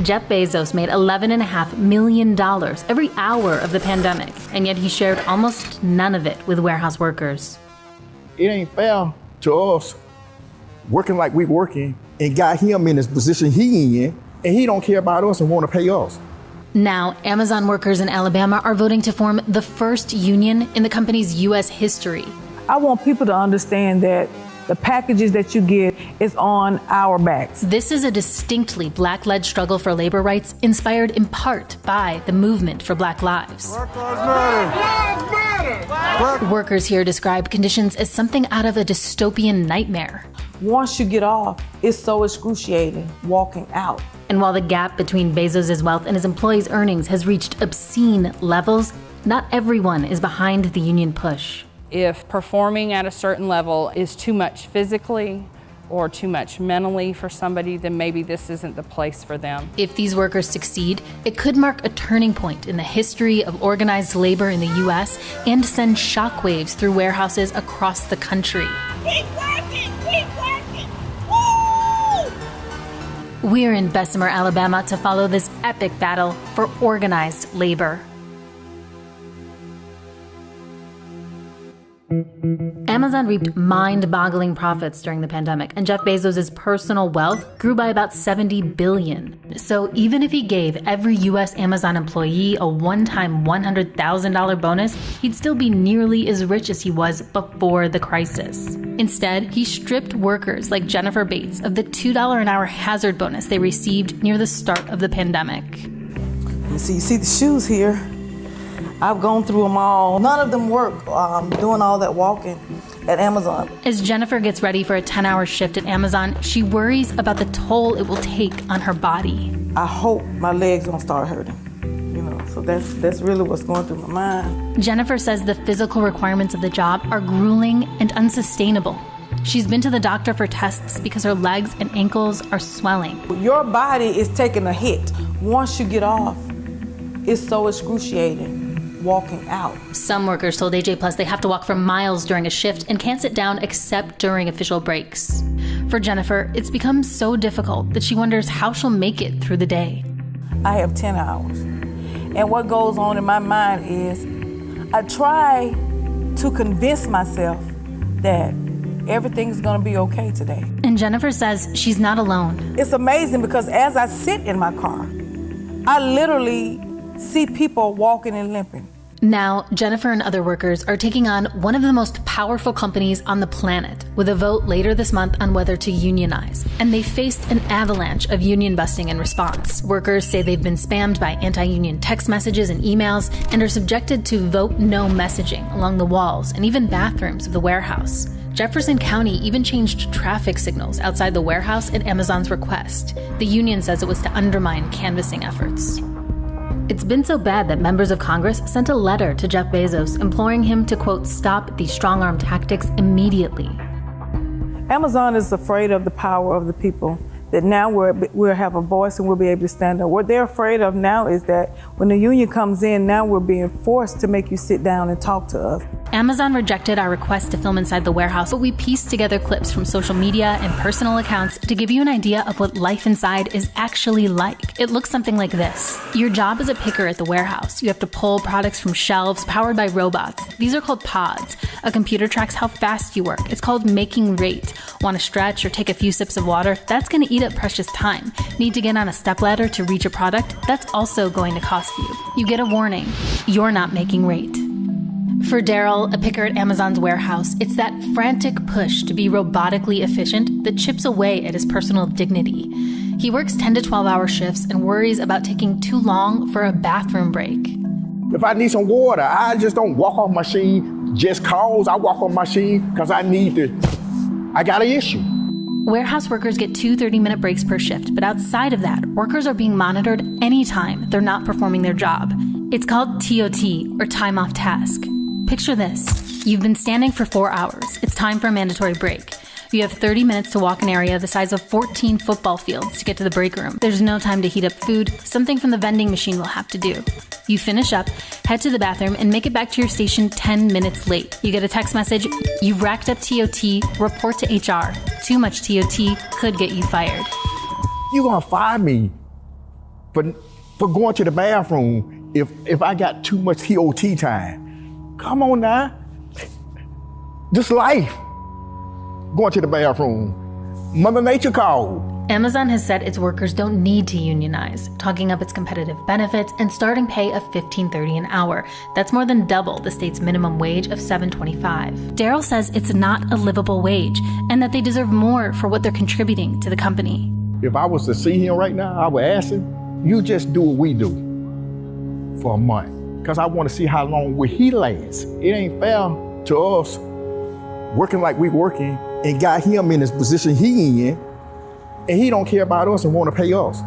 Jeff Bezos made $11.5 million every hour of the pandemic, and yet he shared almost none of it with warehouse workers. It ain't fair to us working like we working and got him in this position he in, and he don't care about us and want to pay us. Now, Amazon workers in Alabama are voting to form the first union in the company's U.S. history. I want people to understand that the packages that you get is on our backs. This is a distinctly Black-led struggle for labor rights, inspired in part by the movement for Black lives. Black lives matter! Workers here describe conditions as something out of a dystopian nightmare. Once you get off, it's so excruciating walking out. And while the gap between Bezos' wealth and his employees' earnings has reached obscene levels, not everyone is behind the union push. If performing at a certain level is too much physically or too much mentally for somebody, then maybe this isn't the place for them. If these workers succeed, it could mark a turning point in the history of organized labor in the U.S. and send shockwaves through warehouses across the country. Keep working! Keep working! Woo! We're in Bessemer, Alabama to follow this epic battle for organized labor. Amazon reaped mind-boggling profits during the pandemic, and Jeff Bezos' personal wealth grew by about $70 billion. So even if he gave every U.S. Amazon employee a one-time $100,000 bonus, he'd still be nearly as rich as he was before the crisis. Instead, he stripped workers like Jennifer Bates of the $2 an hour hazard bonus they received near the start of the pandemic. You see the shoes here? I've gone through them all. None of them work doing all that walking at Amazon. As Jennifer gets ready for a 10-hour shift at Amazon, she worries about the toll it will take on her body. I hope my legs don't start hurting. So that's really what's going through my mind. Jennifer says the physical requirements of the job are grueling and unsustainable. She's been to the doctor for tests because her legs and ankles are swelling. Your body is taking a hit. Once you get off, it's so excruciating walking out. Some workers told AJ Plus they have to walk for miles during a shift and can't sit down except during official breaks. For Jennifer, it's become so difficult that she wonders how she'll make it through the day. I have 10 hours. And what goes on in my mind is I try to convince myself that everything's gonna be okay today. And Jennifer says she's not alone. It's amazing because as I sit in my car, I literally see people walking and limping. Now, Jennifer and other workers are taking on one of the most powerful companies on the planet with a vote later this month on whether to unionize. And they faced an avalanche of union busting in response. Workers say they've been spammed by anti-union text messages and emails and are subjected to vote no messaging along the walls and even bathrooms of the warehouse. Jefferson County even changed traffic signals outside the warehouse at Amazon's request. The union says it was to undermine canvassing efforts. It's been so bad that members of Congress sent a letter to Jeff Bezos imploring him to, quote, stop these strong-arm tactics immediately. Amazon is afraid of the power of the people, that now we'll have a voice and we'll be able to stand up. What they're afraid of now is that when the union comes in, now we're being forced to make you sit down and talk to us. Amazon rejected our request to film inside the warehouse, but we pieced together clips from social media and personal accounts to give you an idea of what life inside is actually like. It looks something like this. Your job is a picker at the warehouse. You have to pull products from shelves powered by robots. These are called pods. A computer tracks how fast you work. It's called making rate. Want to stretch or take a few sips of water? That's going to eat up precious time. Need to get on a stepladder to reach a product? That's also going to cost you. You get a warning. You're not making rate. For Daryl, a picker at Amazon's warehouse, it's that frantic push to be robotically efficient that chips away at his personal dignity. He works 10 to 12-hour shifts and worries about taking too long for a bathroom break. If I need some water, I just don't walk off my machine just cause. I walk off my machine because I got an issue. Warehouse workers get 2 30-minute breaks per shift, but outside of that, workers are being monitored anytime they're not performing their job. It's called TOT, or time off task. Picture this. You've been standing for 4 hours. It's time for a mandatory break. You have 30 minutes to walk an area the size of 14 football fields to get to the break room. There's no time to heat up food. Something from the vending machine will have to do. You finish up, head to the bathroom, and make it back to your station 10 minutes late. You get a text message, you've racked up TOT, report to HR. Too much TOT could get you fired. You're going to fire me for going to the bathroom if I got too much TOT time. Come on now. Just life. Going to the bathroom. Mother Nature called. Amazon has said its workers don't need to unionize, talking up its competitive benefits and starting pay of $15.30 an hour. That's more than double the state's minimum wage of $7.25. Daryl says it's not a livable wage and that they deserve more for what they're contributing to the company. If I was to see him right now, I would ask him, you just do what we do for a month. Because I want to see how long will he last. It ain't fair to us working like we working and got him in this position he in, and he don't care about us and want to pay us.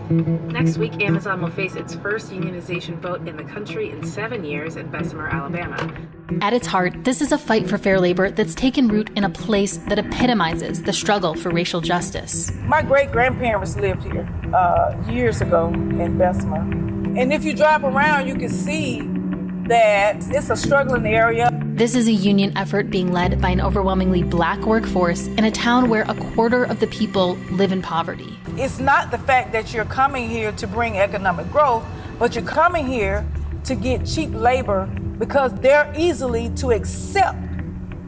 Next week, Amazon will face its first unionization vote in the country in 7 years in Bessemer, Alabama. At its heart, this is a fight for fair labor that's taken root in a place that epitomizes the struggle for racial justice. My great-grandparents lived here years ago in Bessemer. And if you drive around, you can see that it's a struggling area. This is a union effort being led by an overwhelmingly black workforce in a town where a quarter of the people live in poverty. It's not the fact that you're coming here to bring economic growth, but you're coming here to get cheap labor because they're easily to accept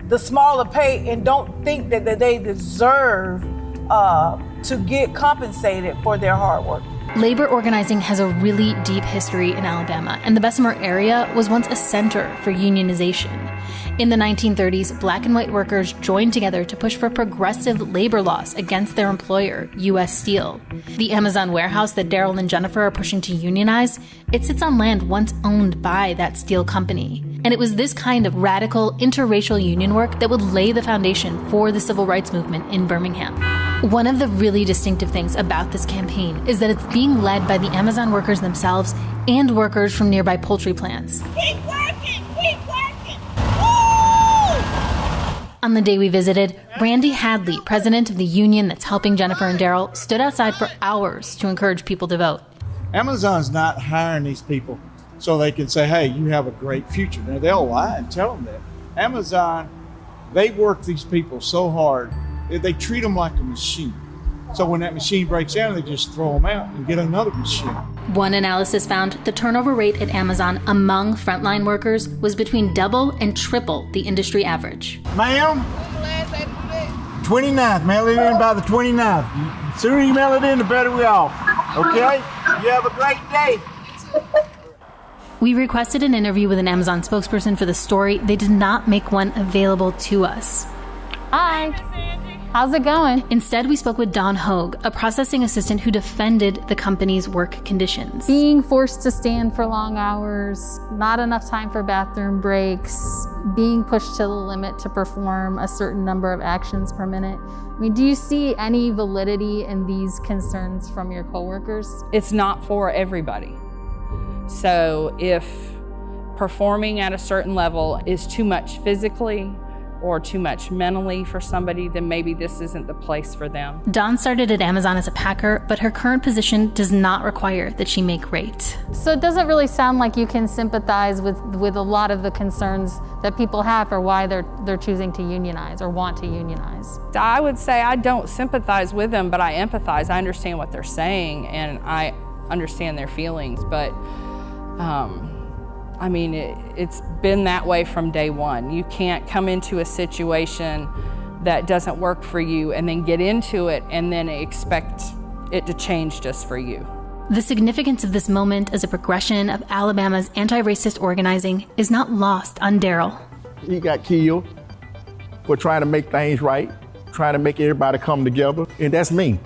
the smaller pay and don't think that they deserve to get compensated for their hard work. Labor organizing has a really deep history in Alabama, and the Bessemer area was once a center for unionization. In the 1930s, black and white workers joined together to push for progressive labor laws against their employer, U.S. Steel. The Amazon warehouse that Daryl and Jennifer are pushing to unionize, it sits on land once owned by that steel company. And it was this kind of radical, interracial union work that would lay the foundation for the civil rights movement in Birmingham. One of the really distinctive things about this campaign is that it's being led by the Amazon workers themselves and workers from nearby poultry plants. Keep working! Keep working! Woo! On the day we visited, Randy Hadley, president of the union that's helping Jennifer and Daryl, stood outside for hours to encourage people to vote. Amazon's not hiring these people so they can say, hey, you have a great future. Now, they'll lie and tell them that. Amazon, they work these people so hard, they treat them like a machine. So when that machine breaks down, they just throw them out and get another machine. One analysis found the turnover rate at Amazon among frontline workers was between double and triple the industry average. Ma'am, 29th, mail it in by the 29th. The sooner you mail it in, the better we are. Okay? You have a great day. We requested an interview with an Amazon spokesperson for the story. They did not make one available to us. Hi. How's it going? Instead, we spoke with Dawn Hogue, a processing assistant who defended the company's work conditions. Being forced to stand for long hours, not enough time for bathroom breaks, being pushed to the limit to perform a certain number of actions per minute. I mean, do you see any validity in these concerns from your coworkers? It's not for everybody. So if performing at a certain level is too much physically or too much mentally for somebody, then maybe this isn't the place for them. Dawn started at Amazon as a packer, but her current position does not require that she make rate. So it doesn't really sound like you can sympathize with a lot of the concerns that people have for why they're choosing to unionize or want to unionize. I would say I don't sympathize with them, but I empathize. I understand what they're saying and I understand their feelings, but I mean, it's been that way from day one. You can't come into a situation that doesn't work for you and then get into it and then expect it to change just for you. The significance of this moment as a progression of Alabama's anti-racist organizing is not lost on Daryl. He got killed for trying to make things right, trying to make everybody come together, and that's me.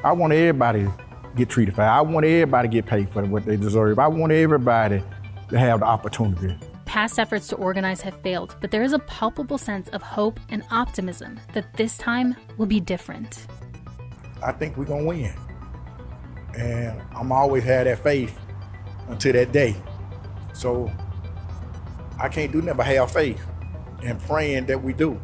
I want everybody to get treated fair. I want everybody to get paid for what they deserve. I want everybody to have the opportunity. Past efforts to organize have failed, but there is a palpable sense of hope and optimism that this time will be different. I think we're gonna win. And I'm always had that faith until that day. So I can't do nothing but have faith and praying that we do.